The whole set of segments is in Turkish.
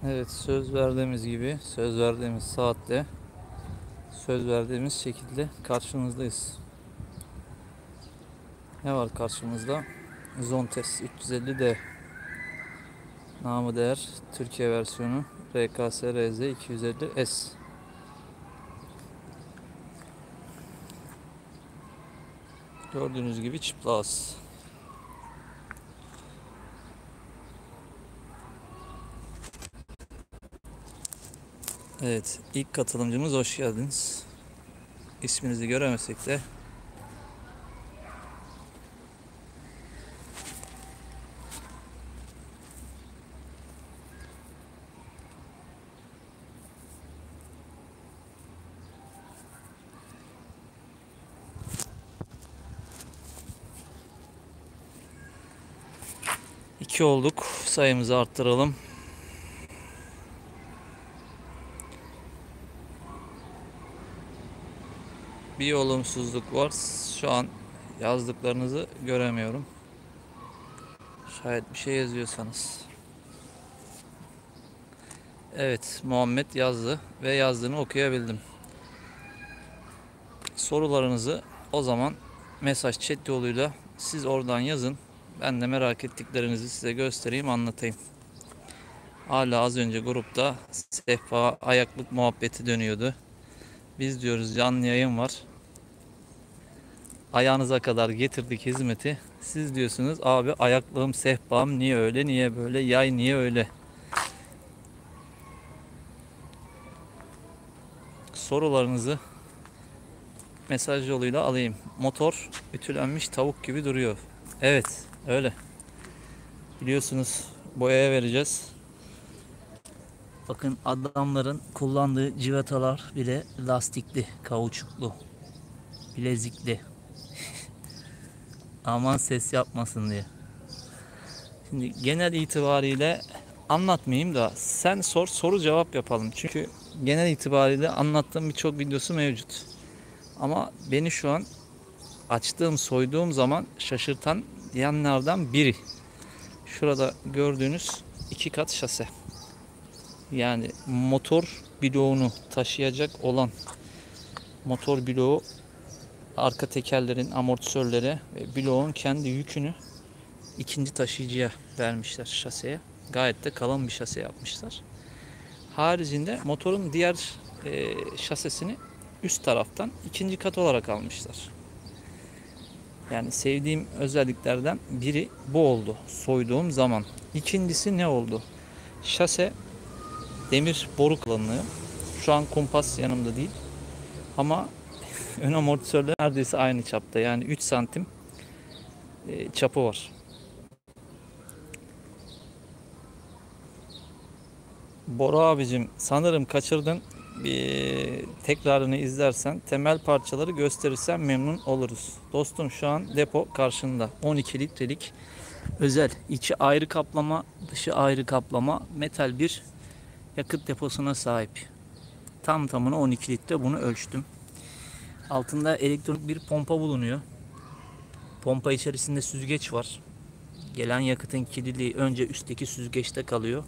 Evet, söz verdiğimiz gibi, söz verdiğimiz saatte, söz verdiğimiz şekilde karşınızdayız. Ne var karşımızda? Zontes 350D, namı değer Türkiye versiyonu RKS RZ 250S. Gördüğünüz gibi çıplağız. Evet, ilk katılımcımız, hoş geldiniz. İsminizi göremesek de iki olduk. Sayımızı arttıralım. Bir olumsuzluk var. Şu an yazdıklarınızı göremiyorum. Şayet bir şey yazıyorsanız. Evet, Muhammed yazdı ve yazdığını okuyabildim. Sorularınızı o zaman mesaj chat yoluyla siz oradan yazın. Ben de merak ettiklerinizi size göstereyim, anlatayım. Hala az önce grupta sehpa ayaklık muhabbeti dönüyordu. Biz diyoruz canlı yayın var. Ayağınıza kadar getirdik hizmeti. Siz diyorsunuz abi ayaklığım sehpam niye öyle niye böyle, yay niye öyle. Sorularınızı mesaj yoluyla alayım. Motor ütülenmiş tavuk gibi duruyor. Evet, öyle. Biliyorsunuz boyaya vereceğiz. Bakın adamların kullandığı civatalar bile lastikli, kauçuklu, bilezikli. Aman ses yapmasın diye. Şimdi genel itibariyle anlatmayayım da sen sor, soru cevap yapalım. Çünkü genel itibariyle anlattığım birçok videosu mevcut. Ama beni şu an açtığım, soyduğum zaman şaşırtan yanlardan biri. Şurada gördüğünüz iki kat şase. Yani motor bloğunu taşıyacak olan motor bloğu, arka tekerlerin amortisörleri ve bloğun kendi yükünü ikinci taşıyıcıya vermişler, şaseye. Gayet de kalın bir şase yapmışlar. Haricinde motorun diğer şasesini üst taraftan ikinci kat olarak almışlar. Yani sevdiğim özelliklerden biri bu oldu soyduğum zaman. İkincisi ne oldu? Şase demir boru kullanılıyor. Şu an kumpas yanımda değil. Ama ön amortisörler neredeyse aynı çapta. Yani 3 santim çapı var. Bora abicim, sanırım kaçırdın. Bir tekrarını izlersen, temel parçaları gösterirsen memnun oluruz. Dostum, şu an depo karşında. 12 litrelik özel, içi ayrı kaplama, dışı ayrı kaplama, metal bir yakıt deposuna sahip. Tam tamına 12 litre, bunu ölçtüm. Altında elektronik bir pompa bulunuyor. Pompa içerisinde süzgeç var. Gelen yakıtın kirliliği önce üstteki süzgeçte kalıyor.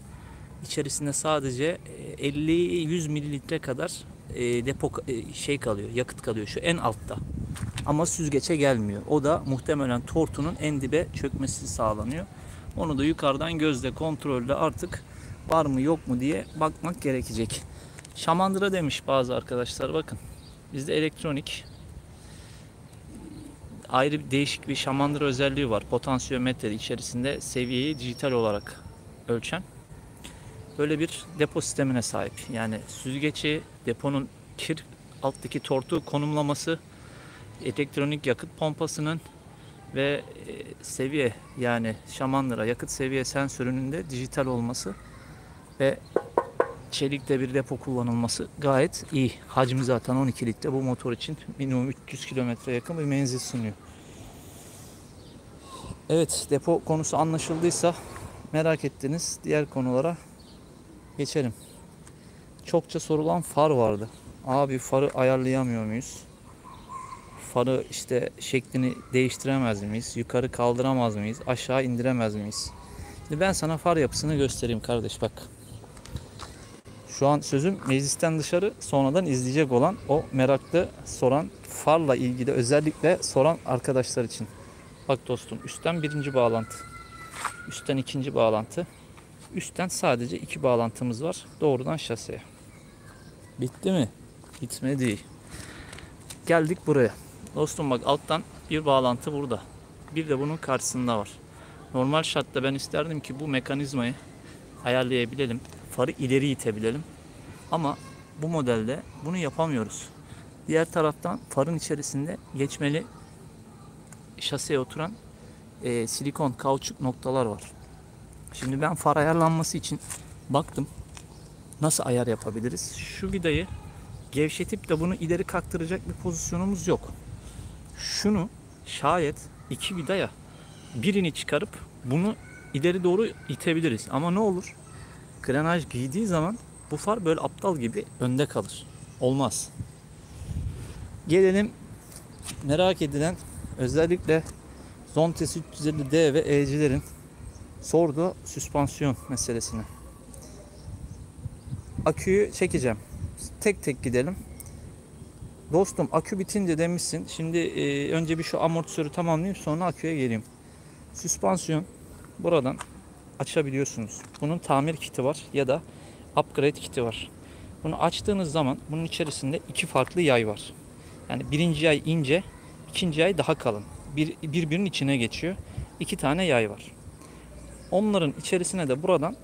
İçerisinde sadece 50-100 mililitre kadar depo kalıyor, yakıt kalıyor şu en altta. Ama süzgeçe gelmiyor. O da muhtemelen tortunun en dibe çökmesi sağlanıyor. Onu da yukarıdan gözle kontrolle artık var mı yok mu diye bakmak gerekecek. Şamandıra demiş bazı arkadaşlar, bakın. Bizde elektronik ayrı değişik bir şamandıra özelliği var. Potansiyometre içerisinde seviyeyi dijital olarak ölçen böyle bir depo sistemine sahip. Yani süzgeci, deponun alttaki tortu konumlaması, elektronik yakıt pompasının ve seviye, yani şamandıra yakıt seviye sensörünün de dijital olması ve çelikte bir depo kullanılması gayet iyi. Hacmi zaten 12 litre, bu motor için minimum 300 kilometre yakın bir menzil sunuyor. Evet, depo konusu anlaşıldıysa merak ettiğiniz diğer konulara geçelim. Çokça sorulan far vardı. Abi farı ayarlayamıyor muyuz? Farı işte şeklini değiştiremez miyiz? Yukarı kaldıramaz mıyız? Aşağı indiremez miyiz? Şimdi ben sana far yapısını göstereyim kardeş, bak. Şu an sözüm meclisten dışarı sonradan izleyecek olan o meraklı soran farla ilgili özellikle soran arkadaşlar için. Bak dostum, üstten birinci bağlantı. Üstten ikinci bağlantı. Üstten sadece 2 bağlantımız var. Doğrudan şaseye. Bitti mi? Bitmedi. Geldik buraya. Dostum bak, alttan bir bağlantı burada. Bir de bunun karşısında var. Normal şartta ben isterdim ki bu mekanizmayı ayarlayabilelim. Farı ileri itebilelim. Ama bu modelde bunu yapamıyoruz. Diğer taraftan farın içerisinde geçmeli şaseye oturan silikon, kauçuk noktalar var. Şimdi ben far ayarlanması için baktım. Nasıl ayar yapabiliriz? Şu vidayı gevşetip de bunu ileri kaktıracak bir pozisyonumuz yok. Şunu şayet 2 vidaya birini çıkarıp bunu ileri doğru itebiliriz. Ama ne olur? Grenaj giydiği zaman bu far böyle aptal gibi önde kalır. Olmaz. Gelelim merak edilen, özellikle Zontes 350D ve E'cilerin sorduğu süspansiyon meselesine. Aküyü çekeceğim. Tek tek gidelim. Dostum, akü bitince demişsin. Şimdi önce bir şu amortisörü tamamlayayım, sonra aküye geleyim. Süspansiyon buradan açabiliyorsunuz. Bunun tamir kiti var ya da upgrade kiti var. Bunu açtığınız zaman bunun içerisinde 2 farklı yay var. Yani birinci yay ince, ikinci yay daha kalın. Birbirinin içine geçiyor. 2 tane yay var. Onların içerisine de buradan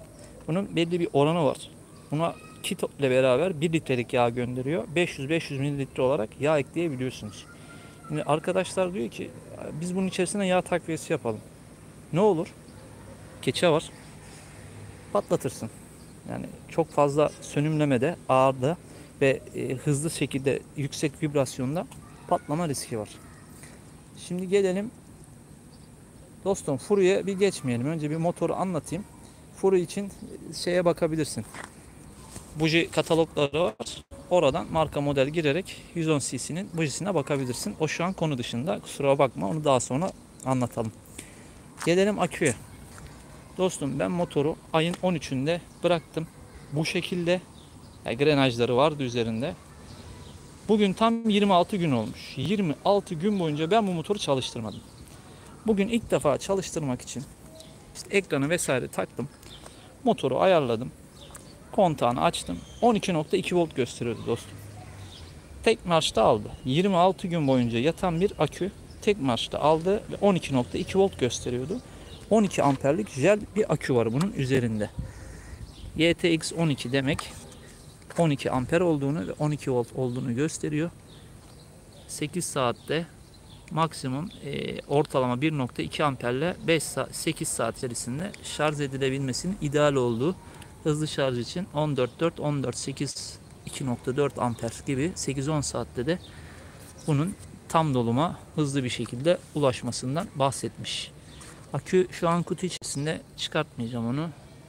bunun belli bir oranı var. Buna kit ile beraber 1 litrelik yağ gönderiyor. 500 mililitre olarak yağ ekleyebiliyorsunuz. Şimdi arkadaşlar diyor ki biz bunun içerisine yağ takviyesi yapalım. Ne olur? Keçe var. Patlatırsın. Yani çok fazla sönümlemede, ağırda ve hızlı şekilde yüksek vibrasyonda patlama riski var. Şimdi gelelim dostum, Furu'ya bir geçmeyelim. Önce bir motoru anlatayım. Furu için şeye bakabilirsin. Buji katalogları var. Oradan marka model girerek 110 cc'nin bujisine bakabilirsin. O şu an konu dışında. Kusura bakma, onu daha sonra anlatalım. Gelelim aküye. Dostum, ben motoru ayın 13'ünde bıraktım. Bu şekilde grenajları vardı üzerinde. Bugün tam 26 gün olmuş. 26 gün boyunca ben bu motoru çalıştırmadım. Bugün ilk defa çalıştırmak için işte ekranı vesaire taktım. Motoru ayarladım. Kontağını açtım. 12.2 volt gösteriyordu dostum. Tek marşta aldı. 26 gün boyunca yatan bir akü tek marşta aldı ve 12.2 volt gösteriyordu. 12 amperlik jel bir akü var bunun üzerinde. YTX 12 demek 12 amper olduğunu ve 12 volt olduğunu gösteriyor. 8 saatte maksimum ortalama 1.2 amperle 8 saat içerisinde şarj edilebilmesinin ideal olduğu, hızlı şarj için 14.8 2.4 amper gibi 8-10 saatte de bunun tam doluma hızlı bir şekilde ulaşmasından bahsetmiş. Akü şu an kutu içerisinde, çıkartmayacağım onu.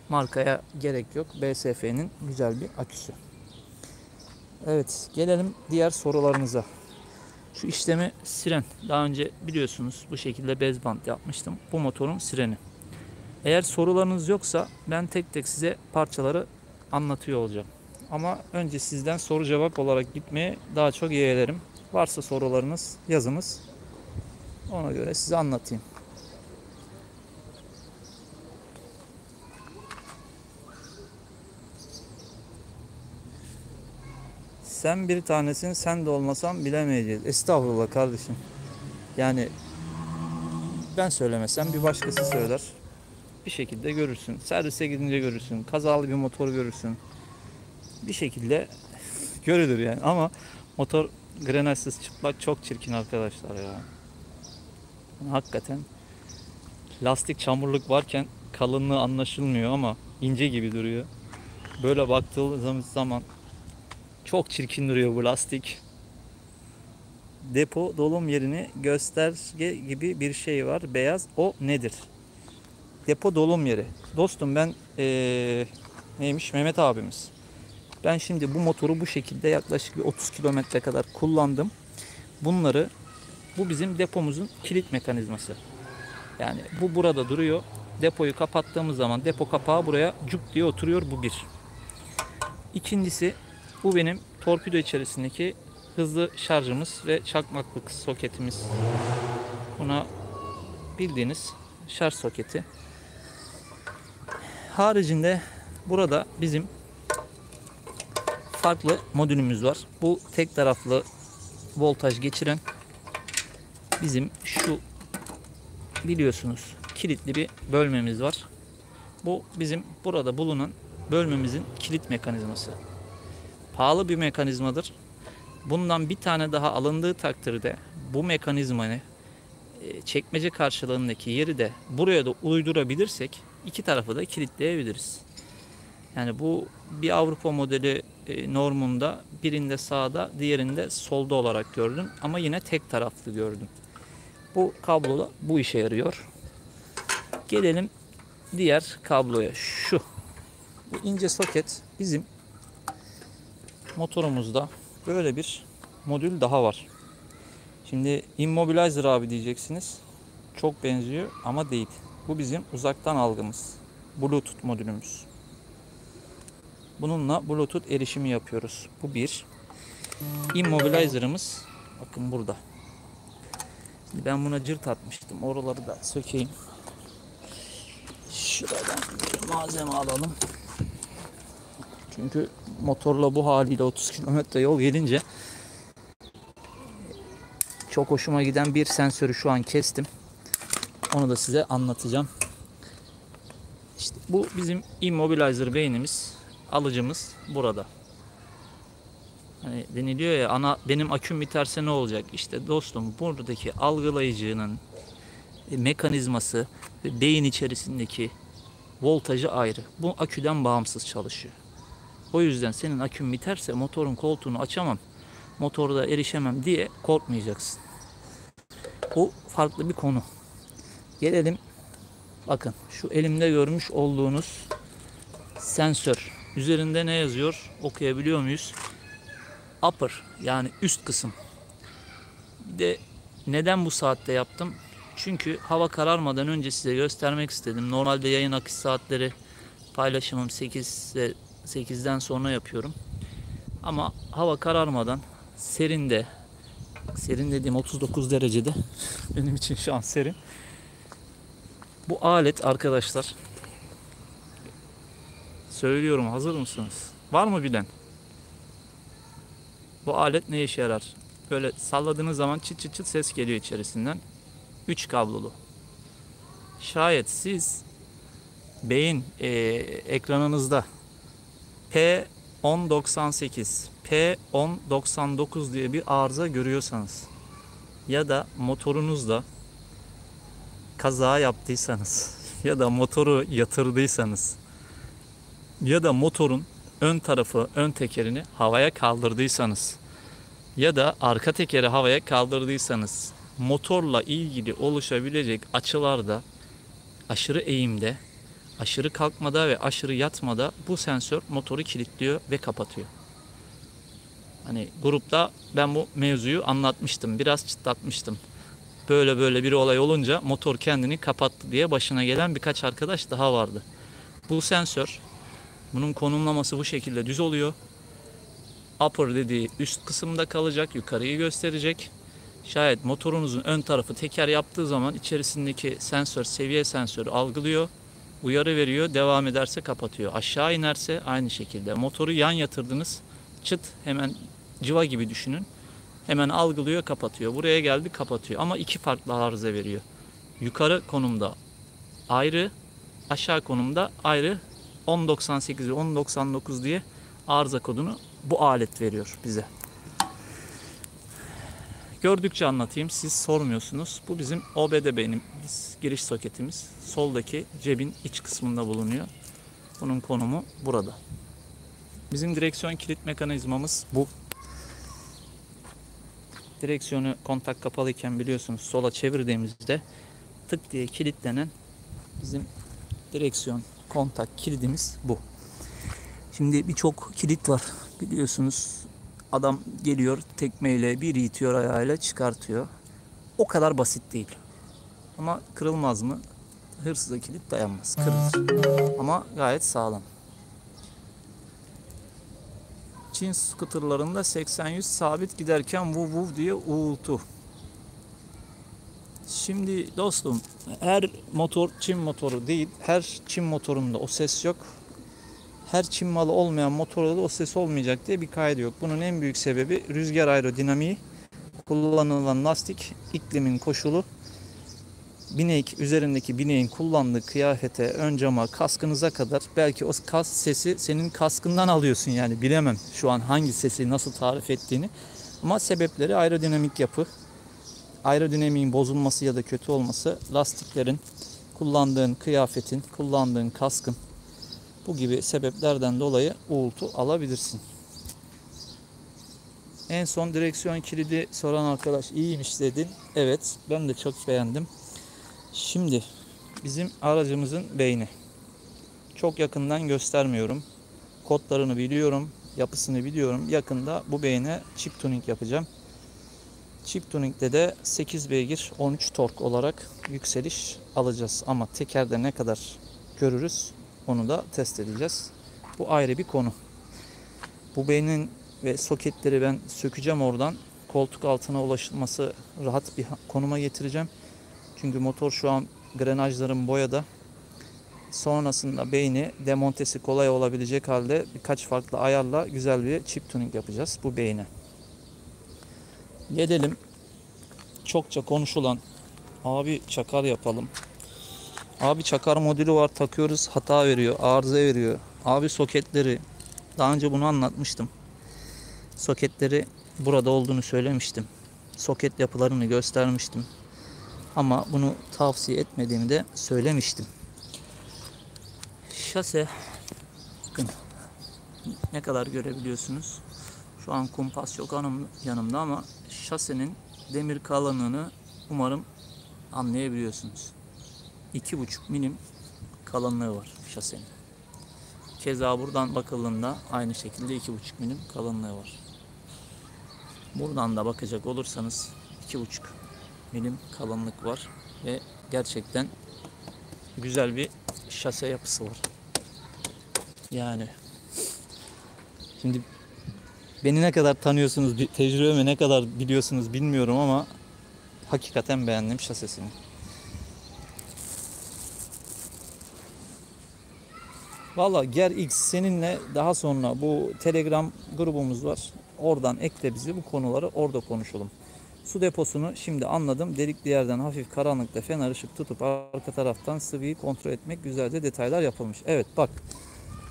Markaya gerek yok. BSF'nin güzel bir aküsü. Evet, gelelim diğer sorularınıza. Şu işlemi siren. Daha önce biliyorsunuz bu şekilde bez bant yapmıştım. Bu motorun sireni. Eğer sorularınız yoksa ben tek tek size parçaları anlatıyor olacağım. Ama önce sizden soru cevap olarak gitmeye daha çok yeğlerim. Varsa sorularınız yazınız. Ona göre size anlatayım. Sen bir tanesin, sen de olmasam bilemeyeceğiz. Estağfurullah kardeşim. Yani ben söylemesem bir başkası söyler. Bir şekilde görürsün. Servise gidince görürsün. Kazalı bir motor görürsün. Bir şekilde görülür yani. Ama motor grenajsız çıplak çok çirkin arkadaşlar ya. Yani hakikaten lastik çamurluk varken kalınlığı anlaşılmıyor ama ince gibi duruyor. Böyle baktığımız zaman çok çirkin duruyor bu lastik. Depo dolum yerini gösterge gibi bir şey var. Beyaz. O nedir? Depo dolum yeri. Dostum ben neymiş? Mehmet abimiz. Ben şimdi bu motoru bu şekilde yaklaşık bir 30 kilometre kadar kullandım. Bu bizim depomuzun kilit mekanizması. Yani bu burada duruyor. Depoyu kapattığımız zaman depo kapağı buraya cuk diye oturuyor. Bu bir. İkincisi, bu benim torpido içerisindeki hızlı şarjımız ve çakmaklık soketimiz. Buna bildiğiniz şarj soketi. Haricinde burada bizim farklı modülümüz var. Bu tek taraflı voltaj geçiren, bizim şu biliyorsunuz kilitli bir bölmemiz var. Bu bizim burada bulunan bölmemizin kilit mekanizması. Pahalı bir mekanizmadır. Bundan bir tane daha alındığı takdirde bu mekanizmayı çekmece karşılığındaki yeri de buraya da uydurabilirsek iki tarafı da kilitleyebiliriz. Yani bu bir Avrupa modeli normunda birinde sağda, diğerinde solda olarak gördüm ama yine tek taraflı gördüm. Bu kablo da bu işe yarıyor. Gelelim diğer kabloya. Şu. Bu ince soket bizim motorumuzda böyle bir modül daha var. Şimdi Immobilizer abi diyeceksiniz. Çok benziyor ama değil. Bu bizim uzaktan algımız. Bluetooth modülümüz. Bununla Bluetooth erişimi yapıyoruz. Bu bir. Immobilizer'ımız bakın burada. Şimdi ben buna cırt atmıştım. Oraları da sökeyim. Şuradan bir malzeme alalım. Çünkü motorla bu haliyle 30 kilometre yol gelince çok hoşuma giden bir sensörü şu an kestim. Onu da size anlatacağım. İşte bu bizim Immobilizer beynimiz, alıcımız burada. Hani deniliyor ya, benim aküm biterse ne olacak? İşte dostum, buradaki algılayıcının mekanizması ve beyin içerisindeki voltajı ayrı. Bu aküden bağımsız çalışıyor. O yüzden senin akün biterse motorun koltuğunu açamam, motorda erişemem diye korkmayacaksın. Bu farklı bir konu. Gelelim, bakın şu elimde görmüş olduğunuz sensör. Üzerinde ne yazıyor? Okuyabiliyor muyuz? Upper, yani üst kısım. Bir de neden bu saatte yaptım? Çünkü hava kararmadan önce size göstermek istedim. Normalde yayın akış saatleri paylaşımım 8'den sonra yapıyorum. Ama hava kararmadan serinde, serin dediğim 39 derecede benim için şu an serin. Bu alet arkadaşlar, söylüyorum, hazır mısınız? Var mı bilen? Bu alet ne işe yarar? Böyle salladığınız zaman çıt çıt çıt ses geliyor içerisinden. 3 kablolu. Şayet siz beyin ekranınızda P1098, P1099 diye bir arıza görüyorsanız ya da motorunuzda kaza yaptıysanız ya da motoru yatırdıysanız ya da motorun ön tarafı, ön tekerini havaya kaldırdıysanız ya da arka tekeri havaya kaldırdıysanız motorla ilgili oluşabilecek açılarda, aşırı eğimde, aşırı kalkmada ve aşırı yatmada bu sensör motoru kilitliyor ve kapatıyor. Hani grupta ben bu mevzuyu anlatmıştım, biraz çıtlatmıştım. Böyle bir olay olunca motor kendini kapattı diye başına gelen birkaç arkadaş daha vardı. Bu sensör, bunun konumlaması bu şekilde düz oluyor. Upper dediği üst kısımda kalacak, yukarıyı gösterecek. Şayet motorunuzun ön tarafı teker yaptığı zaman içerisindeki sensör, seviye sensörü algılıyor, uyarı veriyor, devam ederse kapatıyor. Aşağı inerse aynı şekilde. Motoru yan yatırdınız, çıt, hemen cıva gibi düşünün. Hemen algılıyor, kapatıyor. Buraya geldi, kapatıyor. Ama iki farklı arıza veriyor. Yukarı konumda ayrı, aşağı konumda ayrı. 1098 ve 1099 diye arıza kodunu bu alet veriyor bize. Gördükçe anlatayım, siz sormuyorsunuz. Bu bizim OBD beynimiz, giriş soketimiz. Soldaki cebin iç kısmında bulunuyor. Bunun konumu burada. Bizim direksiyon kilit mekanizmamız bu. Direksiyonu kontak kapalıyken biliyorsunuz sola çevirdiğimizde tık diye kilitlenen bizim direksiyon kontak kilidimiz bu. Şimdi birçok kilit var biliyorsunuz. Adam geliyor tekmeyle bir itiyor, ayağıyla çıkartıyor. O kadar basit değil. Ama kırılmaz mı? Hırsıza kilit dayanmaz. Kırılır. Ama gayet sağlam. Çin scooterlarında 80-100 sabit giderken vuv vuv diye uğultu. Şimdi dostum, her motor Çin motoru değil. Her Çin motorunda o ses yok. Her Çin malı olmayan motorda da o ses olmayacak diye bir kaydı yok. Bunun en büyük sebebi rüzgar aerodinamiği, kullanılan lastik, iklimin koşulu, üzerindeki bineğin kullandığı kıyafete, ön cama, kaskınıza kadar, belki o kask sesi senin kaskından alıyorsun, yani bilemem şu an hangi sesi nasıl tarif ettiğini. Ama sebepleri aerodinamik yapı, aerodinamiğin bozulması ya da kötü olması, lastiklerin, kullandığın kıyafetin, kullandığın kaskın, bu gibi sebeplerden dolayı uğultu alabilirsin. En son direksiyon kilidi soran arkadaş iyiymiş dedi. Evet, ben de çok beğendim. Şimdi bizim aracımızın beyni. Çok yakından göstermiyorum. Kodlarını biliyorum, yapısını biliyorum. Yakında bu beyne chip tuning yapacağım. Chip tuning'de de 8 beygir 13 tork olarak yükseliş alacağız. Ama tekerde ne kadar görürüz onu da test edeceğiz. Bu ayrı bir konu. Bu beynin ve soketleri ben sökeceğim oradan. Koltuk altına ulaşılması rahat bir konuma getireceğim. Çünkü motor şu an grenajların boyada. Sonrasında beyni demontesi kolay olabilecek halde birkaç farklı ayarla güzel bir chip tuning yapacağız bu beyne. Gelelim çokça konuşulan abi çakar yapalım. Abi çakar modülü var, takıyoruz, hata veriyor, arıza veriyor. Abi soketleri, daha önce bunu anlatmıştım. Soketleri burada olduğunu söylemiştim. Soket yapılarını göstermiştim. Ama bunu tavsiye etmediğimi de söylemiştim. Şase, bakın ne kadar görebiliyorsunuz. Şu an kumpas yok yanımda ama şasenin demir kalınlığını umarım anlayabiliyorsunuz. 2,5 milim kalınlığı var şasenin. Keza buradan bakıldığında aynı şekilde 2,5 milim kalınlığı var. Buradan da bakacak olursanız 2,5 milim kalınlık var ve gerçekten güzel bir şase yapısı var. Yani şimdi beni ne kadar tanıyorsunuz, tecrübemi ne kadar biliyorsunuz bilmiyorum ama hakikaten beğendim şasesini. Valla GerX seninle daha sonra bu Telegram grubumuz var. Oradan ekle bizi, bu konuları orada konuşalım. Su deposunu şimdi anladım. Delikli yerden hafif karanlıkta fener ışık tutup arka taraftan sıvıyı kontrol etmek, güzelce detaylar yapılmış. Evet bak,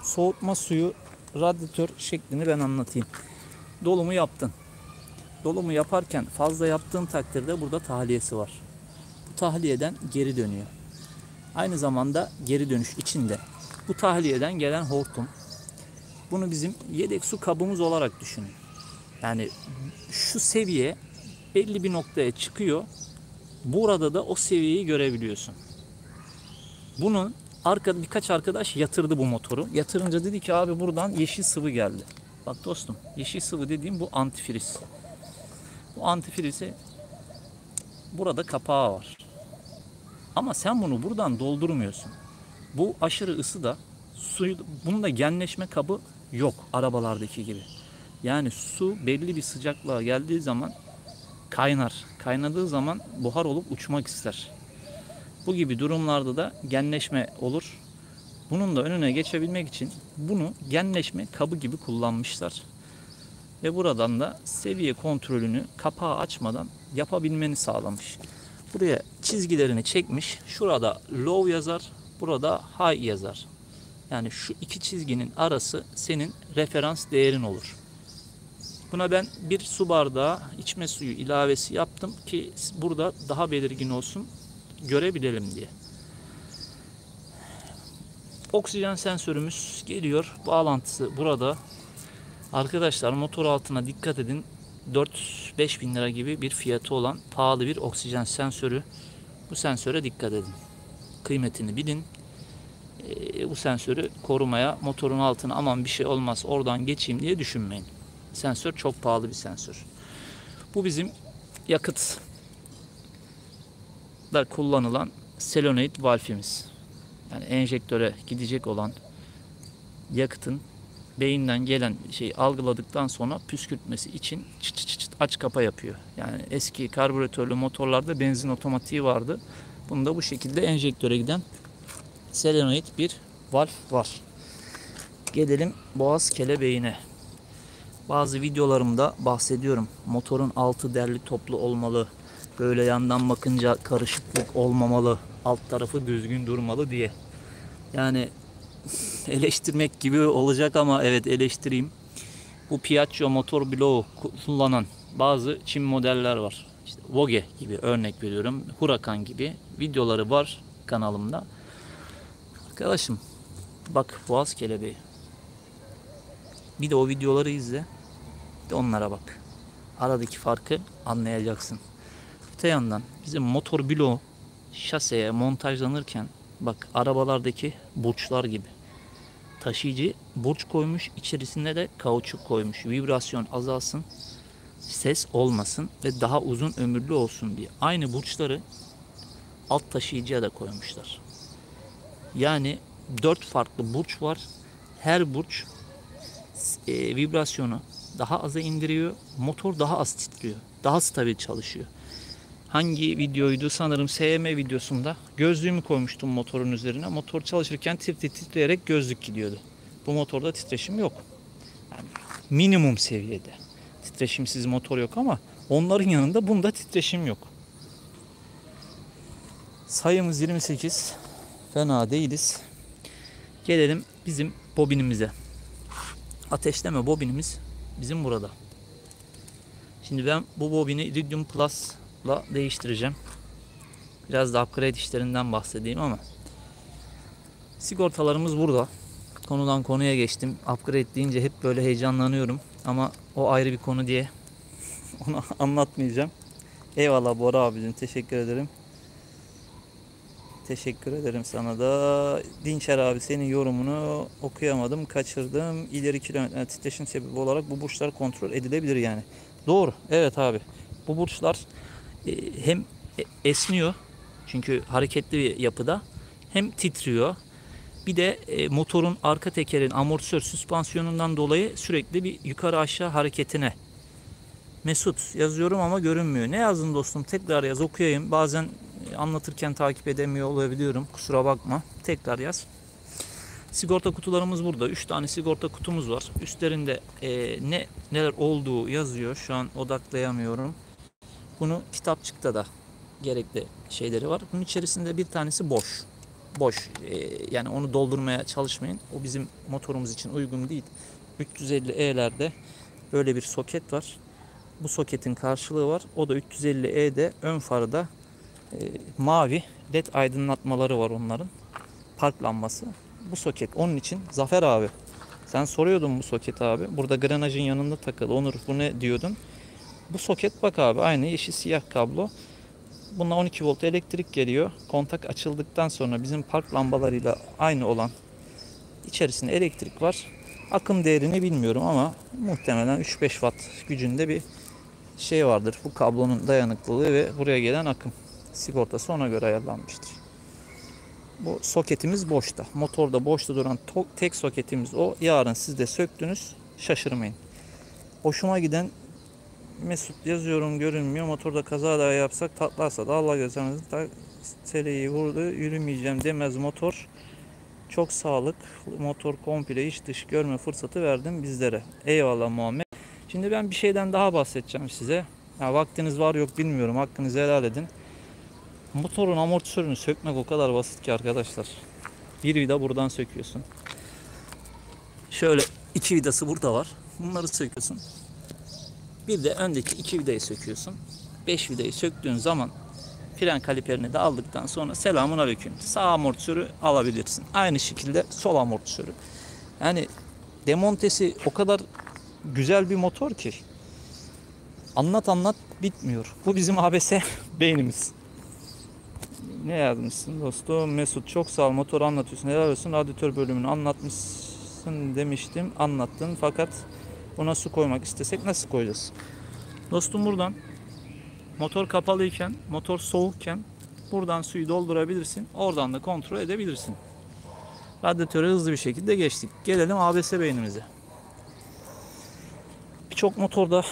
soğutma suyu radyatör şeklini ben anlatayım. Dolumu yaptın. Dolumu yaparken fazla yaptığın takdirde burada tahliyesi var. Bu tahliyeden geri dönüyor. Aynı zamanda geri dönüş içinde bu tahliyeden gelen hortum. Bunu bizim yedek su kabımız olarak düşünün. Yani şu seviye belli bir noktaya çıkıyor. Burada da o seviyeyi görebiliyorsun. Bunun birkaç arkadaş yatırdı bu motoru. Yatırınca dedi ki abi buradan yeşil sıvı geldi. Bak dostum, yeşil sıvı dediğim bu antifriz. Bu antifrizi burada kapağı var. Ama sen bunu buradan doldurmuyorsun. Bu aşırı ısıda suyu, bunun da genleşme kabı yok arabalardaki gibi. Yani su belli bir sıcaklığa geldiği zaman kaynar. Kaynadığı zaman buhar olup uçmak ister. Bu gibi durumlarda da genleşme olur. Bunun da önüne geçebilmek için bunu genleşme kabı gibi kullanmışlar. Ve buradan da seviye kontrolünü kapağı açmadan yapabilmeni sağlamış. Buraya çizgilerini çekmiş. Şurada low yazar, burada high yazar. Yani şu iki çizginin arası senin referans değerin olur. Buna ben bir su bardağı içme suyu ilavesi yaptım ki burada daha belirgin olsun, görebilelim diye. Oksijen sensörümüz geliyor. Bağlantısı burada. Arkadaşlar motor altına dikkat edin. 4-5 bin lira gibi bir fiyatı olan pahalı bir oksijen sensörü. Bu sensöre dikkat edin. Kıymetini bilin. Bu sensörü korumaya, motorun altına aman bir şey olmaz oradan geçeyim diye düşünmeyin. Sensör çok pahalı bir sensör. Bu bizim yakıtla kullanılan selenoid valfimiz. Yani enjektöre gidecek olan yakıtın beyinden gelen şeyi algıladıktan sonra püskürtmesi için çıt çıt çıt aç kapa yapıyor. Yani eski karbüratörlü motorlarda benzin otomatiği vardı. Bunda bu şekilde enjektöre giden solenoid bir valve var. Gelelim boğaz kelebeğine. Bazı videolarımda bahsediyorum. Motorun altı derli toplu olmalı. Böyle yandan bakınca karışıklık olmamalı. Alt tarafı düzgün durmalı diye. Yani eleştirmek gibi olacak ama evet, eleştireyim. Bu Piaggio motor bloğu kullanan bazı Çin modeller var. İşte Vogue gibi örnek veriyorum. Huracan gibi videoları var kanalımda. Arkadaşım bak, boğaz kelebeği. Bir de o videoları izle. Bir de onlara bak. Aradaki farkı anlayacaksın. Öte yandan bizim motor bloğu şaseye montajlanırken bak, arabalardaki burçlar gibi. Taşıyıcı burç koymuş, içerisinde de kauçuk koymuş. Vibrasyon azalsın, ses olmasın ve daha uzun ömürlü olsun diye. Aynı burçları alt taşıyıcıya da koymuşlar. Yani 4 farklı burç var. Her burç vibrasyonu daha aza indiriyor. Motor daha az titriyor. Daha stabil çalışıyor. Hangi videoydu? Sanırım SM videosunda gözlüğümü koymuştum motorun üzerine. Motor çalışırken titreyerek gözlük gidiyordu. Bu motorda titreşim yok. Yani minimum seviyede. Titreşimsiz motor yok ama onların yanında bunda titreşim yok. Sayımız 28. Fena değiliz. Gelelim bizim bobinimize. Ateşleme bobinimiz bizim burada. Şimdi ben bu bobini Iridium Plus'la değiştireceğim. Biraz da upgrade işlerinden bahsedeyim ama sigortalarımız burada. Konudan konuya geçtim. Upgrade deyince hep böyle heyecanlanıyorum ama o ayrı bir konu diye onu anlatmayacağım. Eyvallah Bora abicim, teşekkür ederim. Teşekkür ederim sana da. Dinçer abi, senin yorumunu okuyamadım, kaçırdım. İleri kilometre titreşim sebebi olarak bu burçlar kontrol edilebilir yani. Doğru. Evet abi. Bu burçlar hem esniyor çünkü hareketli bir yapıda, hem titriyor. Bir de motorun arka tekerin amortisör süspansiyonundan dolayı sürekli bir yukarı aşağı hareketine. Mesut yazıyorum ama görünmüyor. Ne yazdın dostum? Tekrar yaz, okuyayım. Bazen anlatırken takip edemiyor olabiliyorum. Kusura bakma. Tekrar yaz. Sigorta kutularımız burada. 3 tane sigorta kutumuz var. Üstlerinde neler olduğu yazıyor. Şu an odaklayamıyorum. Bunu kitapçıkta da gerekli şeyleri var. Bunun içerisinde bir tanesi boş. Boş. Yani onu doldurmaya çalışmayın. O bizim motorumuz için uygun değil. 350E'lerde böyle bir soket var. Bu soketin karşılığı var. O da 350E'de ön farda mavi led aydınlatmaları var onların. Park lambası. Bu soket onun için. Zafer abi, sen soruyordun bu soket abi. Burada granajın yanında takılı. Onur, bu ne diyordun? Bu soket bak abi, aynı yeşil siyah kablo. Buna 12 volt elektrik geliyor. Kontak açıldıktan sonra bizim park lambalarıyla aynı olan içerisinde elektrik var. Akım değerini bilmiyorum ama muhtemelen 3-5 watt gücünde bir şey vardır. Bu kablonun dayanıklılığı ve buraya gelen akım. Sigortası ona göre ayarlanmıştır. Bu soketimiz boşta. Motorda boşta duran tek soketimiz o. Yarın siz de söktünüz, şaşırmayın. Hoşuma giden Mesut yazıyorum, görünmüyor. Motorda kaza da yapsak, tatlarsa da Allah göstermesin, teleyi vurdu, yürümeyeceğim demez motor. Çok sağlık. Motor komple iç dış görme fırsatı verdim bizlere. Eyvallah Muhammed. Şimdi ben bir şeyden daha bahsedeceğim size. Ya, vaktiniz var yok bilmiyorum. Hakkınızı helal edin. Motorun amortisörünü sökmek o kadar basit ki arkadaşlar. Bir vida buradan söküyorsun. Şöyle 2 vidası burada var. Bunları söküyorsun. Bir de öndeki 2 vidayı söküyorsun. 5 vidayı söktüğün zaman fren kaliperini de aldıktan sonra selamun aleyküm. Sağ amortisörü alabilirsin. Aynı şekilde sol amortisörü. Yani demontesi o kadar güzel bir motor ki anlat bitmiyor. Bu bizim ABS beynimiz. Ne yazmışsın dostum? Mesut, çok sağ ol, motoru anlatıyorsun. Helal olsun, radyatör bölümünü anlatmışsın demiştim. Anlattın fakat buna su koymak istesek nasıl koyacağız? Dostum, buradan motor kapalıyken, motor soğukken buradan suyu doldurabilirsin. Oradan da kontrol edebilirsin. Radyatöre hızlı bir şekilde geçtik. Gelelim ABS beynimize. Birçok motorda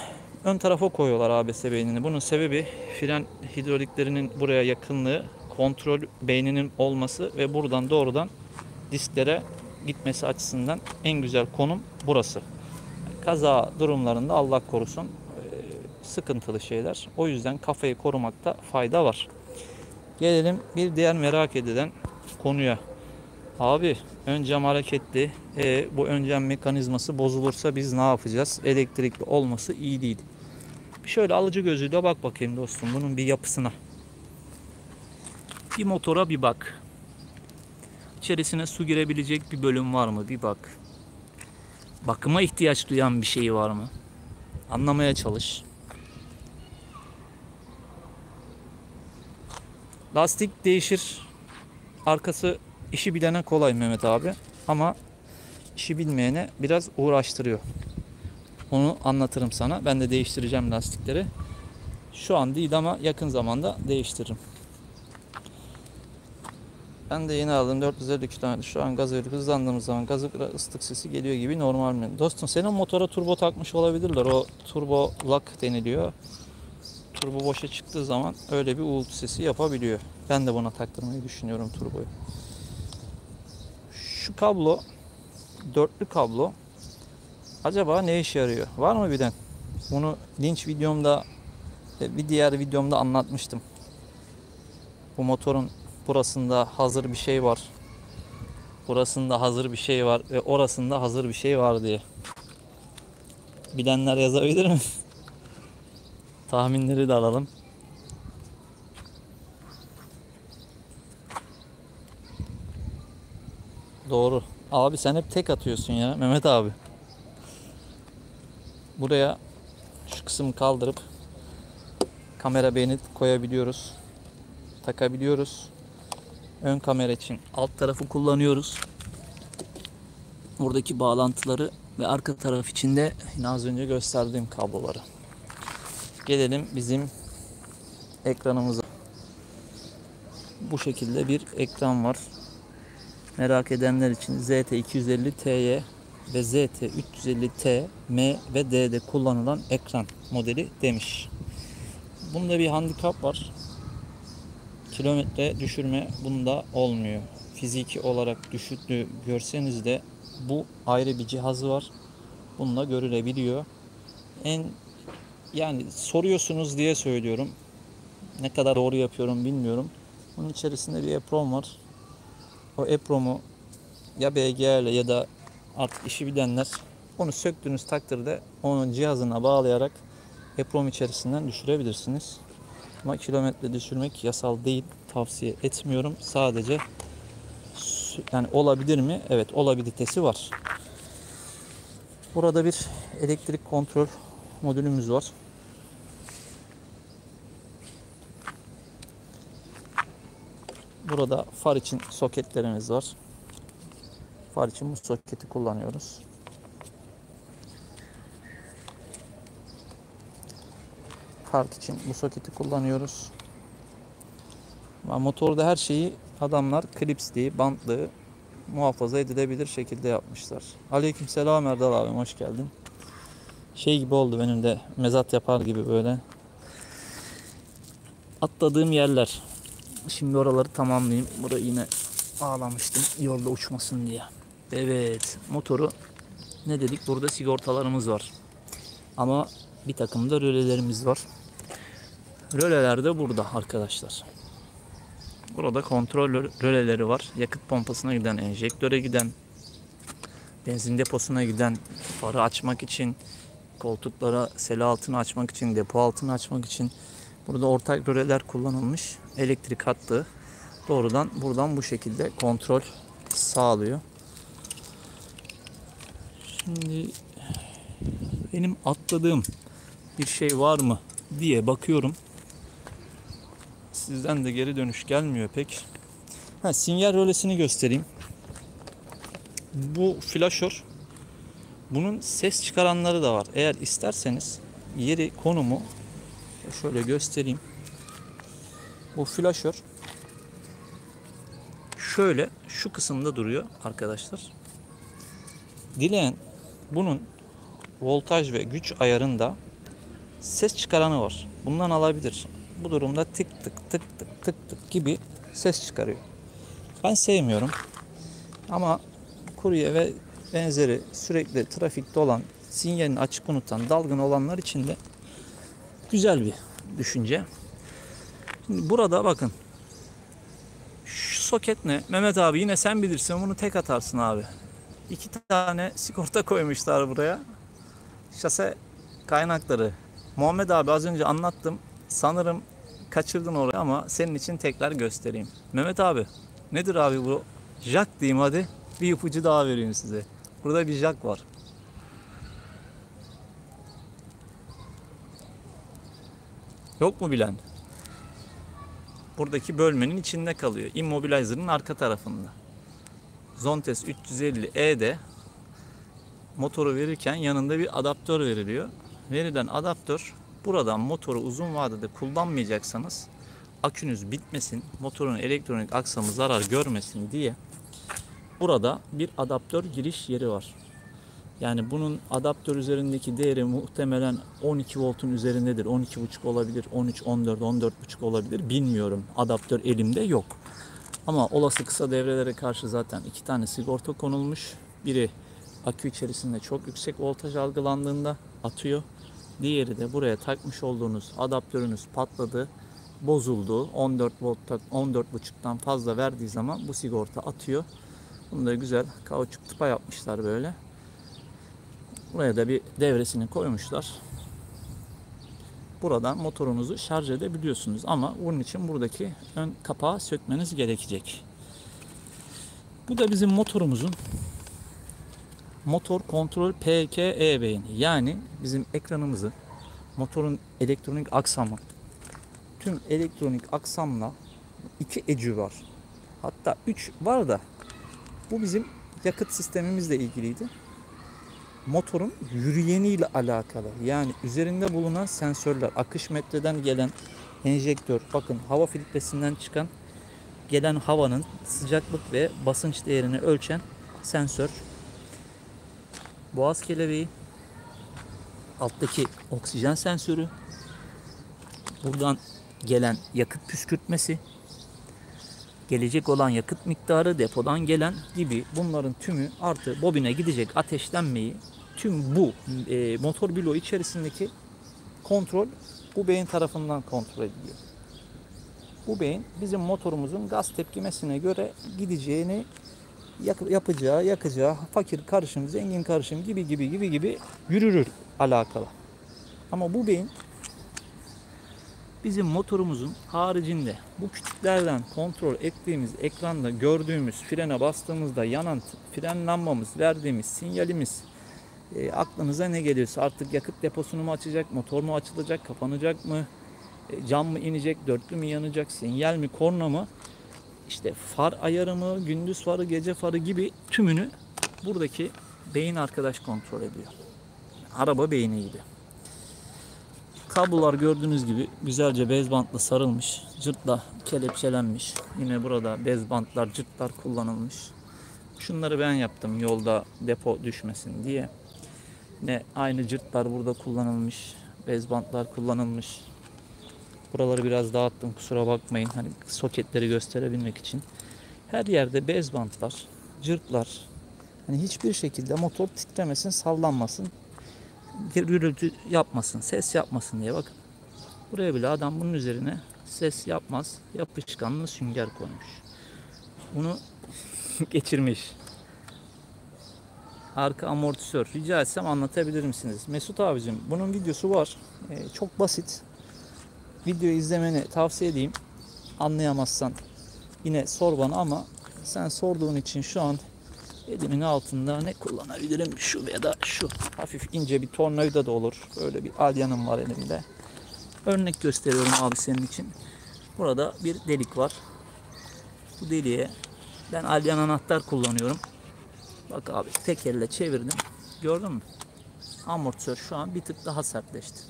ön tarafa koyuyorlar ABS beynini. Bunun sebebi fren hidroliklerinin buraya yakınlığı, kontrol beyninin olması ve buradan doğrudan disklere gitmesi açısından en güzel konum burası. Kaza durumlarında Allah korusun sıkıntılı şeyler. O yüzden kafayı korumakta fayda var. Gelelim bir diğer merak edilen konuya. Abi ön cam hareketli. Bu ön cam mekanizması bozulursa biz ne yapacağız? Elektrikli olması iyi değil. Şöyle alıcı gözüyle bak bakayım dostum bunun bir yapısına. Bir motora bir bak. İçerisine su girebilecek bir bölüm var mı? Bir bak. Bakıma ihtiyaç duyan bir şey var mı? Anlamaya çalış. Lastik değişir. Arkası işi bilene kolay Mehmet abi. Ama işi bilmeyene biraz uğraştırıyor. Onu anlatırım sana. Ben de değiştireceğim lastikleri. Şu an değil ama yakın zamanda değiştiririm. Ben de yeni aldım 450 km. Şu an gaz verip hızlandığımız zaman gazı biraz ıslık sesi geliyor gibi normal mi? Dostum senin motora turbo takmış olabilirler. O turbo lock deniliyor. Turbo boşa çıktığı zaman öyle bir uğultu sesi yapabiliyor. Ben de buna taktırmayı düşünüyorum turboyu. Şu kablo, dörtlü kablo acaba ne işe yarıyor? Var mı bilen? Bunu linç videomda, bir diğer videomda anlatmıştım. Bu motorun burasında hazır bir şey var. Burasında hazır bir şey var ve orasında hazır bir şey var diye. Bilenler yazabilir mi? Tahminleri de alalım. Doğru. Abi sen hep tek atıyorsun ya Mehmet abi. Buraya şu kısmı kaldırıp kamera beyni koyabiliyoruz. Takabiliyoruz. Ön kamera için alt tarafı kullanıyoruz. Buradaki bağlantıları ve arka taraf için de yine az önce gösterdiğim kabloları. Gelelim bizim ekranımıza. Bu şekilde bir ekran var. Merak edenler için ZT250T'ye ve ZT350T, M ve D'de kullanılan ekran modeli demiş. Bunda bir handikap var. Kilometre düşürme bunda olmuyor. Fiziki olarak düşüklüğü görseniz de bu ayrı bir cihazı var. Bununla görülebiliyor. Yani soruyorsunuz diye söylüyorum. Ne kadar doğru yapıyorum bilmiyorum. Bunun içerisinde bir EEPROM var. O EEPROM'u ya BGA ile ya da artık işi bilenler onu söktüğünüz takdirde onun cihazına bağlayarak EEPROM içerisinden düşürebilirsiniz. Ama kilometre düşürmek yasal değil. Tavsiye etmiyorum. Sadece yani olabilir mi? Evet, olabilitesi var. Burada bir elektrik kontrol modülümüz var. Burada far için soketlerimiz var. Far için bu soketi kullanıyoruz. Park için bu soketi kullanıyoruz. Ama motorda her şeyi adamlar klipsli, bantlı, muhafaza edilebilir şekilde yapmışlar. Aleykümselam Erdal abim, hoş geldin. Şey gibi oldu benim de, mezat yapar gibi böyle. Atladığım yerler. Şimdi oraları tamamlayayım. Burayı yine bağlamıştım yolda uçmasın diye. Evet, motoru ne dedik? Burada sigortalarımız var. Ama bir takım da rölelerimiz var. Röleler de burada arkadaşlar. Burada kontrol röleleri var. Yakıt pompasına giden, enjektöre giden, benzin deposuna giden, farı açmak için, koltuklara sele altını açmak için, depo altını açmak için. Burada ortak röleler kullanılmış. Elektrik hattı doğrudan buradan bu şekilde kontrol sağlıyor. Şimdi benim atladığım bir şey var mı diye bakıyorum. Sizden de geri dönüş gelmiyor pek. Sinyal rölesini göstereyim. Bu flaşör. Bunun ses çıkaranları da var. Eğer isterseniz yeri, konumu şöyle göstereyim. Bu flaşör şöyle şu kısımda duruyor arkadaşlar. Dileyen bunun voltaj ve güç ayarında ses çıkaranı var. Bundan alabilir. Bu durumda tık tık tık tık tık tık gibi ses çıkarıyor. Ben sevmiyorum. Ama kurye ve benzeri sürekli trafikte olan, sinyalini açık unutan, dalgın olanlar için de güzel bir düşünce. Şimdi burada bakın. Şu soket ne? Mehmet abi yine sen bilirsin, bunu tek atarsın abi. 2 tane sigorta koymuşlar buraya. Şase kaynakları. Muhammed abi az önce anlattım. Sanırım kaçırdın orayı ama senin için tekrar göstereyim. Mehmet abi nedir abi bu? Jack diyeyim hadi. Bir ipucu daha vereyim size. Burada bir jack var. Yok mu bilen? Buradaki bölmenin içinde kalıyor. Immobilizer'ın arka tarafında. Zontes 350E'de motoru verirken yanında bir adaptör veriliyor. Verilen adaptör, buradan motoru uzun vadede kullanmayacaksanız akünüz bitmesin, motorun elektronik aksamı zarar görmesin diye burada bir adaptör giriş yeri var. Yani bunun adaptör üzerindeki değeri muhtemelen 12 voltun üzerindedir. 12,5 olabilir, 13, 14, 14,5 olabilir. Bilmiyorum. Adaptör elimde yok. Ama olası kısa devrelere karşı zaten 2 tane sigorta konulmuş. Biri akü içerisinde çok yüksek voltaj algılandığında atıyor. Diğeri de buraya takmış olduğunuz adaptörünüz patladı, bozuldu. 14 volttan 14,5'tan fazla verdiği zaman bu sigorta atıyor. Bunu da güzel kauçuk tıpa yapmışlar böyle. Buraya da bir devresini koymuşlar. Buradan motorunuzu şarj edebiliyorsunuz ama bunun için buradaki ön kapağı sökmeniz gerekecek. Bu da bizim motorumuzun motor kontrol PKE beyni. Yani bizim ekranımızı, motorun elektronik aksamı, tüm elektronik aksamla 2 ecü var. Hatta 3 var da bu bizim yakıt sistemimizle ilgiliydi. Motorun yürüyeniyle alakalı. Yani üzerinde bulunan sensörler, akış metreden gelen enjektör, bakın hava filtresinden çıkan gelen havanın sıcaklık ve basınç değerini ölçen sensör, boğaz kelebeği, alttaki oksijen sensörü, buradan gelen yakıt püskürtmesi, gelecek olan yakıt miktarı, depodan gelen gibi bunların tümü artı bobine gidecek ateşlenmeyi, tüm bu motor bloğu içerisindeki kontrol bu beyin tarafından kontrol ediliyor. Bu beyin bizim motorumuzun gaz tepkimesine göre gideceğini, yapacağı, yakacağı, fakir karışım, zengin karışım gibi yürür alakalı. Ama bu beyin bizim motorumuzun haricinde bu küçüklerden kontrol ettiğimiz ekranda gördüğümüz frene bastığımızda yanan fren lambamız, verdiğimiz sinyalimiz, aklınıza ne geliyorsa artık yakıt deposunu mu açacak, motor mu açılacak, kapanacak mı, cam mı inecek, dörtlü mü yanacak, sinyal mi, korna mı, işte far ayarı mı, gündüz farı, gece farı gibi tümünü buradaki beyin arkadaş kontrol ediyor. Araba beyni gibi. Kablolar gördüğünüz gibi güzelce bez bantla sarılmış, cırtla kelepçelenmiş. Yine burada bez bantlar, cırtlar kullanılmış. Şunları ben yaptım yolda depo düşmesin diye. Yine aynı cırtlar burada kullanılmış, bez bantlar kullanılmış. Buraları biraz dağıttım, kusura bakmayın. Hani soketleri gösterebilmek için. Her yerde bez bantlar, cırtlar. Hani hiçbir şekilde motor titremesin, sallanmasın, gürültü yapmasın, ses yapmasın diye bakın. Buraya bile adam bunun üzerine ses yapmaz, yapışkanlı sünger koymuş. Bunu geçirmiş. Arka amortisör. Rica etsem anlatabilir misiniz? Mesut abicim bunun videosu var. Çok basit. Videoyu izlemeni tavsiye edeyim. Anlayamazsan yine sor bana ama sen sorduğun için şu an elimin altında ne kullanabilirim? Şu ya da şu. Hafif ince bir tornavida da olur. Böyle bir alyanım var elimde. Örnek gösteriyorum abi senin için. Burada bir delik var. Bu deliğe ben alyan anahtar kullanıyorum. Bak abi tek elle çevirdim. Gördün mü? Amortisör şu an bir tık daha sertleşti.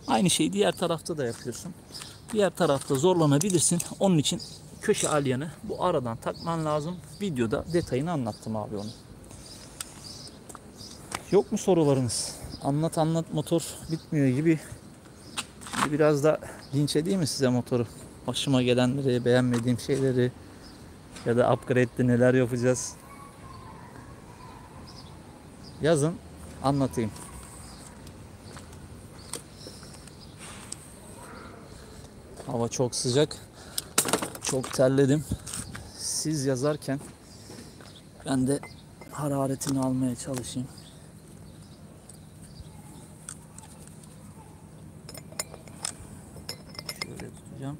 Aynı şeyi diğer tarafta da yapıyorsun. Diğer tarafta zorlanabilirsin. Onun için köşe alyanı bu aradan takman lazım. Videoda detayını anlattım abi onu. Yok mu sorularınız? Anlat anlat motor bitmiyor gibi. Şimdi biraz da linç edeyim mi size motoru? Başıma gelenleri, beğenmediğim şeyleri ya da upgrade'de neler yapacağız? Yazın, anlatayım. Hava çok sıcak. Çok terledim. Siz yazarken ben de hararetini almaya çalışayım. Şöyle tutacağım.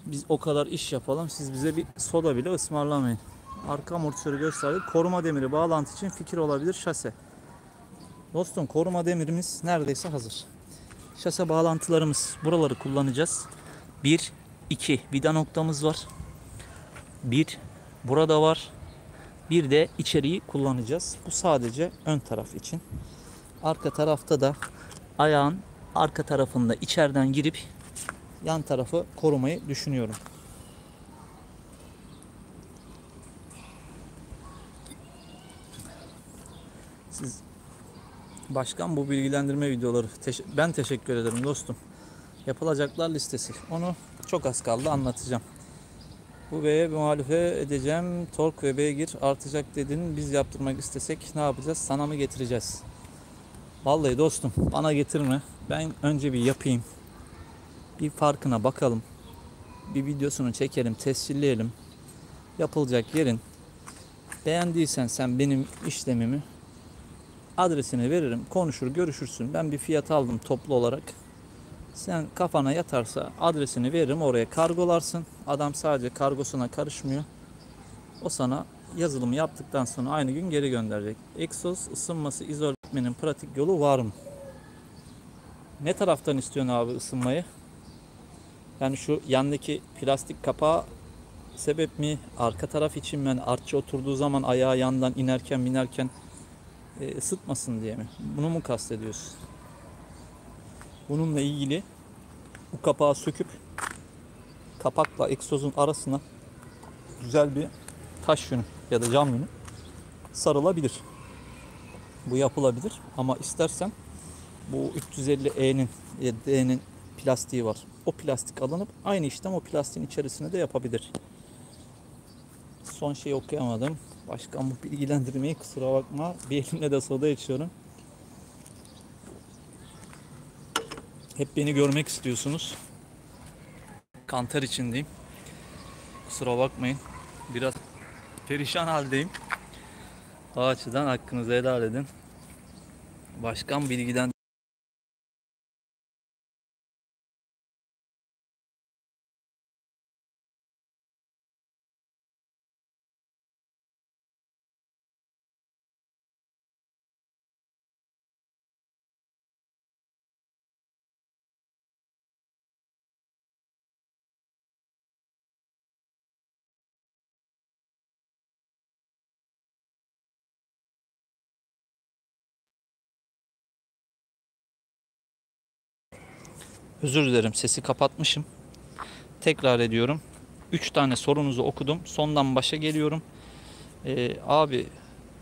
Biz o kadar iş yapalım, siz bize bir soda bile ısmarlamayın. Arka amortisörü gösterdik. Koruma demiri bağlantı için fikir olabilir şase. Dostum, koruma demirimiz neredeyse hazır. Şase bağlantılarımız, buraları kullanacağız. 1, 2 vida noktamız var. 1 burada var. Bir de içeriği kullanacağız. Bu sadece ön taraf için. Arka tarafta da ayağın arka tarafında içeriden girip yan tarafı korumayı düşünüyorum. Siz başkan, bu bilgilendirme videoları ben teşekkür ederim dostum. Yapılacaklar listesi. Onu çok az kaldı, anlatacağım. Bu B'ye muhalefet edeceğim. Tork ve beygir artacak dedin. Biz yaptırmak istesek ne yapacağız? Sana mı getireceğiz? Vallahi dostum, bana getirme. Ben önce bir yapayım. Bir farkına bakalım. Bir videosunu çekelim, tescilleyelim. Yapılacak yerin. Beğendiysen sen benim işlemimi, adresini veririm. Konuşur, görüşürsün. Ben bir fiyat aldım toplu olarak. Sen kafana yatarsa adresini veririm, oraya kargolarsın. Adam sadece kargosuna karışmıyor. O sana yazılımı yaptıktan sonra aynı gün geri gönderecek. Egzoz ısınması izole etmenin pratik yolu var mı? Ne taraftan istiyorsun abi ısınmayı? Yani şu yandaki plastik kapağı sebep mi? Arka taraf için mi? Yani artçı oturduğu zaman ayağı yandan inerken binerken ısıtmasın diye mi? Bunu mu kastediyorsun? Bununla ilgili bu kapağı söküp kapakla egzozun arasına güzel bir taş yünü ya da cam yünü sarılabilir. Bu yapılabilir ama istersen bu 350E'nin ya D'nin plastiği var. O plastik alınıp aynı işlem o plastiğin içerisine de yapabilir. Son şeyi okuyamadım. Başkan, bu bilgilendirmeyi kusura bakma. Bir elimle de soda içiyorum. Hep beni görmek istiyorsunuz. Kantar içindeyim. Kusura bakmayın. Biraz perişan haldeyim. O açıdan hakkınızı helal edin. Başkan bilgiden özür dilerim, sesi kapatmışım. Tekrar ediyorum. 3 tane sorunuzu okudum. Sondan başa geliyorum. Abi,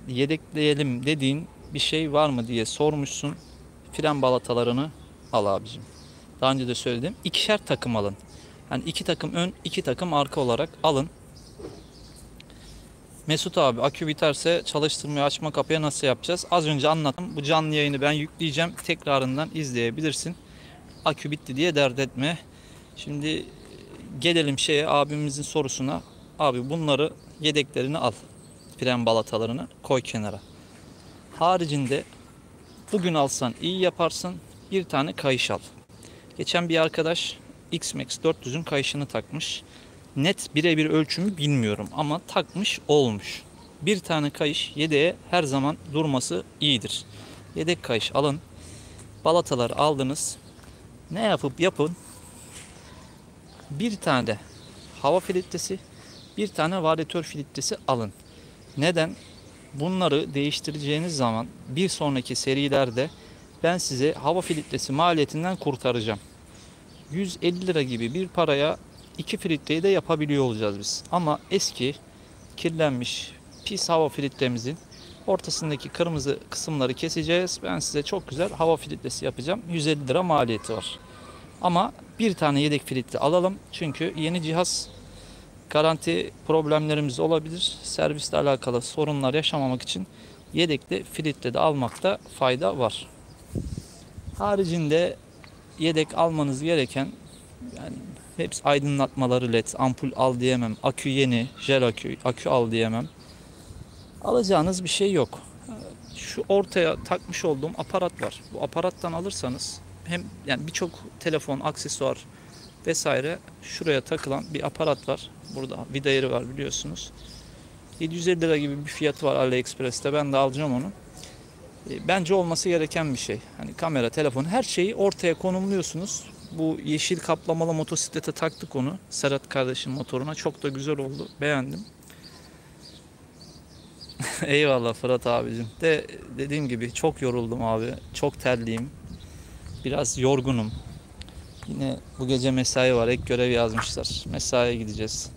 yedekleyelim dediğin bir şey var mı diye sormuşsun. Fren balatalarını al abicim. Daha önce de söyledim. İkişer takım alın. Yani 2 takım ön, 2 takım arka olarak alın. Mesut abi, akü biterse çalıştırmayı açma kapıya nasıl yapacağız? Az önce anlattım. Bu canlı yayını ben yükleyeceğim. Tekrarından izleyebilirsin. Akü bitti diye dert etme. Şimdi gelelim abimizin sorusuna. Abi, bunları yedeklerini al. Fren balatalarını koy kenara. Haricinde bugün alsan iyi yaparsın. Bir tane kayış al. Geçen bir arkadaş X-Max 400'ün kayışını takmış. Net birebir ölçümü bilmiyorum ama takmış, olmuş. Bir tane kayış yedeğe her zaman durması iyidir. Yedek kayış alın. Balatalar aldınız. Ne yapıp yapın. Bir tane de hava filtresi, bir tane varyatör filtresi alın. Neden? Bunları değiştireceğiniz zaman bir sonraki serilerde ben size hava filtresi maliyetinden kurtaracağım. 150 lira gibi bir paraya 2 filtreyi de yapabiliyor olacağız biz. Ama eski, kirlenmiş, pis hava filtremizin ortasındaki kırmızı kısımları keseceğiz. Ben size çok güzel hava filtresi yapacağım. 150 lira maliyeti var. Ama bir tane yedek filtre alalım. Çünkü yeni cihaz, garanti problemlerimiz olabilir. Servisle alakalı sorunlar yaşamamak için yedekli filtre de almakta fayda var. Haricinde yedek almanız gereken, yani hepsi aydınlatmaları led, ampul al diyemem, akü yeni, jel akü al diyemem. Alacağınız bir şey yok. Şu ortaya takmış olduğum aparat var. Bu aparattan alırsanız hem yani birçok telefon, aksesuar vesaire şuraya takılan bir aparat var. Burada vida yeri var biliyorsunuz. 750 lira gibi bir fiyatı var AliExpress'te. Ben de alacağım onu. Bence olması gereken bir şey. Hani kamera, telefon, her şeyi ortaya konumluyorsunuz. Bu yeşil kaplamalı motosiklete taktık onu. Serhat kardeşim motoruna. Çok da güzel oldu. Beğendim. Eyvallah Fırat abicim. Dediğim gibi çok yoruldum abi. Çok terliyim. Biraz yorgunum. Yine bu gece mesai var. Ek görev yazmışlar. Mesaiye gideceğiz.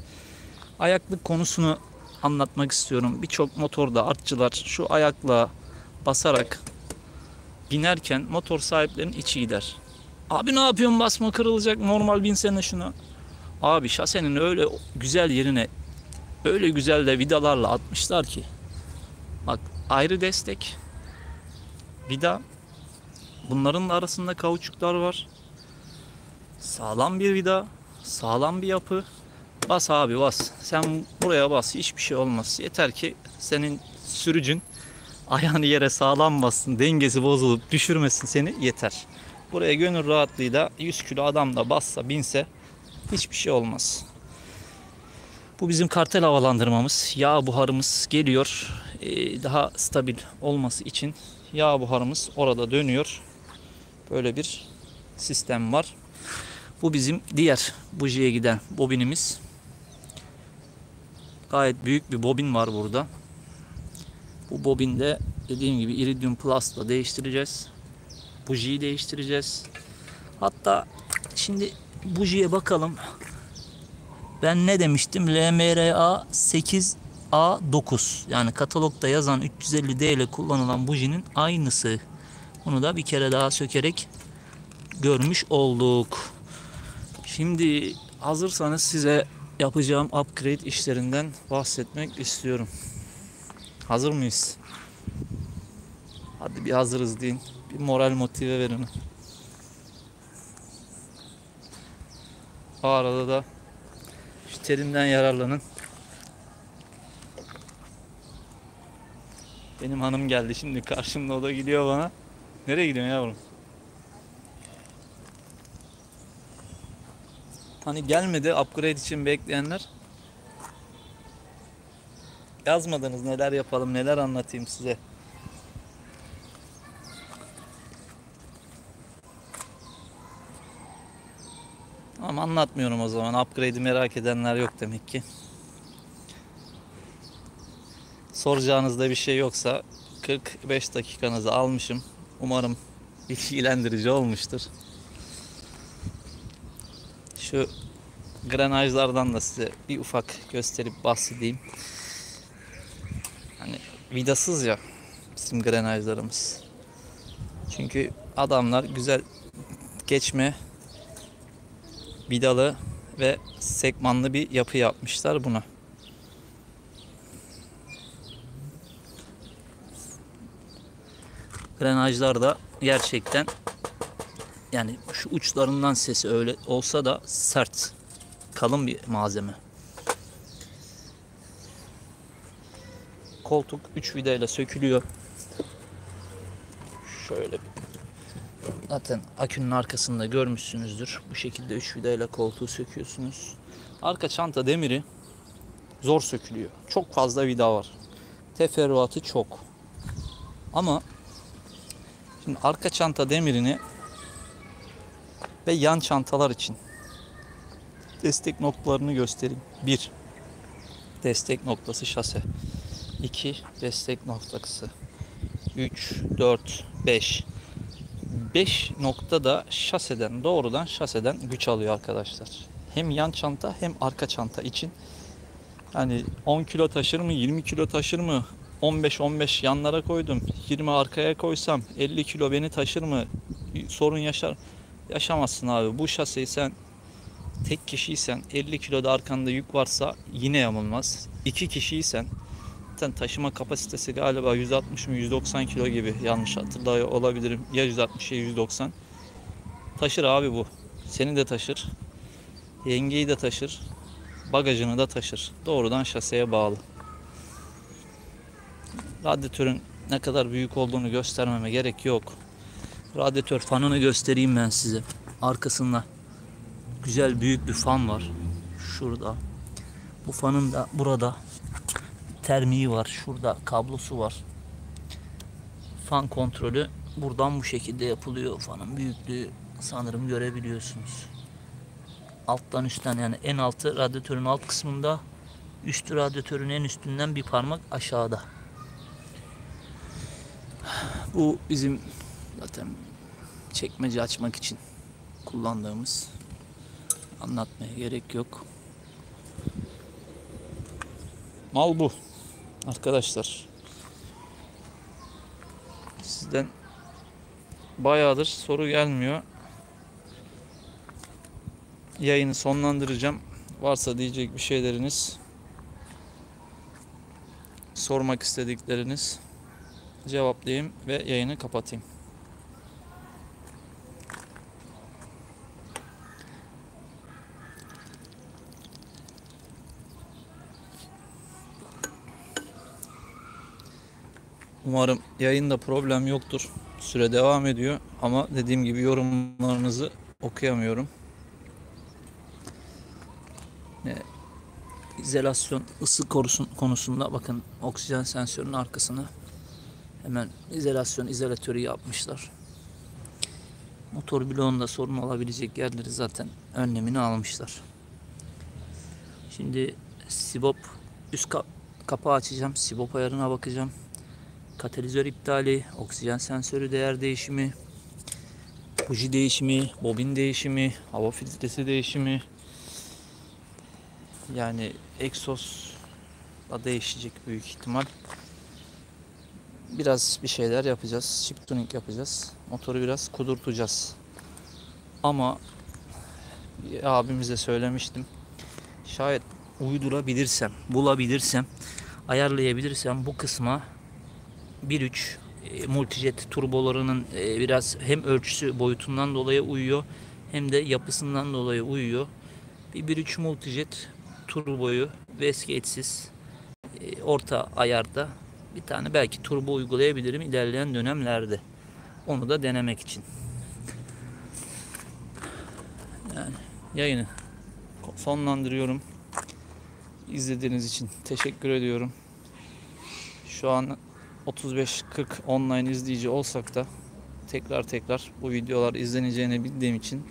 Ayaklık konusunu anlatmak istiyorum. Birçok motorda artçılar şu ayakla basarak binerken motor sahiplerinin içi gider. Abi ne yapıyorsun, basma kırılacak, normal binsene şuna. Abi şasenin öyle güzel yerine öyle güzel de vidalarla atmışlar ki. Bak, ayrı destek, vida, bunların da arasında kauçuklar var. Sağlam bir vida, sağlam bir yapı. Bas abi bas. Sen buraya bas. Hiçbir şey olmaz. Yeter ki senin sürücün ayağını yere sağlam bassın. Dengesi bozulup düşürmesin seni, yeter. Buraya gönül rahatlığıyla 100 kilo adam da bassa binse hiçbir şey olmaz. Bu bizim kartel havalandırmamız. Yağ buharımız geliyor. Daha stabil olması için yağ buharımız orada dönüyor. Böyle bir sistem var. Bu bizim diğer bujiye giden bobinimiz. Gayet büyük bir bobin var burada. Bu bobinde dediğim gibi Iridium Plus'la değiştireceğiz. Bujiyi değiştireceğiz. Hatta şimdi bujiye bakalım. Ben ne demiştim? LMRA 8A9. Yani katalogda yazan 350D ile kullanılan bujinin aynısı. Bunu da bir kere daha sökerek görmüş olduk. Şimdi hazırsanız size yapacağım upgrade işlerinden bahsetmek istiyorum. Hazır mıyız? Hadi bir hazırız deyin. Bir moral motive verin. O arada da şu terimden yararlanın. Benim hanım geldi şimdi karşımda, o da gidiyor bana. Nereye gidiyorsun yavrum? Hani gelmedi upgrade için bekleyenler. Yazmadınız neler yapalım, neler anlatayım size. Ama anlatmıyorum o zaman. Upgrade'i merak edenler yok demek ki. Soracağınızda bir şey yoksa 45 dakikanızı almışım. Umarım bilgilendirici olmuştur. Şu grenajlardan da size bir ufak gösterip bahsedeyim. Hani vidasız ya bizim grenajlarımız. Çünkü adamlar güzel geçme, vidalı ve sekmanlı bir yapı yapmışlar buna. Grenajlar da gerçekten, yani şu uçlarından sesi öyle olsa da sert, kalın bir malzeme. Koltuk 3 vidayla sökülüyor. Şöyle, zaten akünün arkasında görmüşsünüzdür. Bu şekilde 3 vidayla koltuğu söküyorsunuz. Arka çanta demiri zor sökülüyor. Çok fazla vida var. Teferruatı çok. Ama şimdi arka çanta demirini ve yan çantalar için destek noktalarını göstereyim. 1. Destek noktası şase. 2. Destek noktası. 3, 4, 5. 5 nokta da şaseden, doğrudan şaseden güç alıyor arkadaşlar. Hem yan çanta hem arka çanta için. Hani 10 kilo taşır mı, 20 kilo taşır mı? 15 yanlara koydum. 20 arkaya koysam 50 kilo beni taşır mı? Sorun yaşamazsın abi. Bu şaseyi sen tek kişiysen, 50 kiloda arkanda yük varsa yine yamulmaz. 2 kişiysen zaten taşıma kapasitesi galiba 160 mı 190 kilo gibi, yanlış hatırlıyor olabilirim. Ya 160 ya 190. Taşır abi bu. Seni de taşır. Yengeyi de taşır. Bagajını da taşır. Doğrudan şaseye bağlı. Radyatörün ne kadar büyük olduğunu göstermeme gerek yok. Radyatör fanını göstereyim ben size. Arkasında güzel büyük bir fan var. Şurada. Bu fanın da burada termiği var. Şurada kablosu var. Fan kontrolü buradan bu şekilde yapılıyor. Fanın büyüklüğü sanırım görebiliyorsunuz. Alttan üstten, yani en altı radyatörün alt kısmında, üstü radyatörün en üstünden bir parmak aşağıda. Bu bizim zaten çekmece açmak için kullandığımız, anlatmaya gerek yok. Mal bu arkadaşlar. Sizden bayağıdır soru gelmiyor. Yayını sonlandıracağım. Varsa diyecek bir şeyleriniz, sormak istedikleriniz cevaplayayım ve yayını kapatayım. Umarım yayında problem yoktur. Süre devam ediyor ama dediğim gibi yorumlarınızı okuyamıyorum. İzolasyon, ısı konusunda bakın, oksijen sensörünün arkasına hemen izolatörü yapmışlar. Motor bloğunda sorun olabilecek yerleri zaten önlemini almışlar. Şimdi sibop üst kapağı açacağım. Sibop ayarına bakacağım. Katalizör iptali, oksijen sensörü değer değişimi, buji değişimi, bobin değişimi, hava filtresi değişimi. Yani egzoz da değişecek büyük ihtimal. Biraz bir şeyler yapacağız. Chip tuning yapacağız. Motoru biraz kudurtacağız. Ama abimize söylemiştim. Şayet uydurabilirsem, bulabilirsem, ayarlayabilirsem bu kısma 1.3 multijet turbolarının biraz hem ölçüsü boyutundan dolayı uyuyor, hem de yapısından dolayı uyuyor. Bir 1.3 multijet turboyu wastegate'siz orta ayarda bir tane belki turbo uygulayabilirim ilerleyen dönemlerde. Onu da denemek için. Yani yayını sonlandırıyorum. İzlediğiniz için teşekkür ediyorum. Şu an 35-40 online izleyici olsak da tekrar bu videolar izleneceğini bildiğim için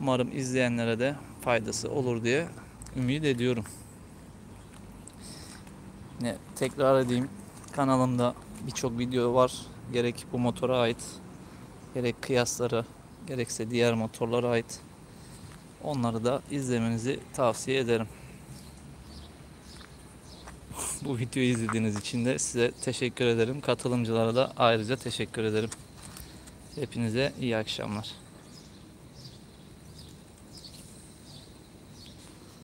umarım izleyenlere de faydası olur diye ümit ediyorum. Tekrar edeyim, kanalımda birçok video var. Gerek bu motora ait, gerek kıyaslara, gerekse diğer motorlara ait. Onları da izlemenizi tavsiye ederim. Bu videoyu izlediğiniz için de size teşekkür ederim. Katılımcılara da ayrıca teşekkür ederim. Hepinize iyi akşamlar.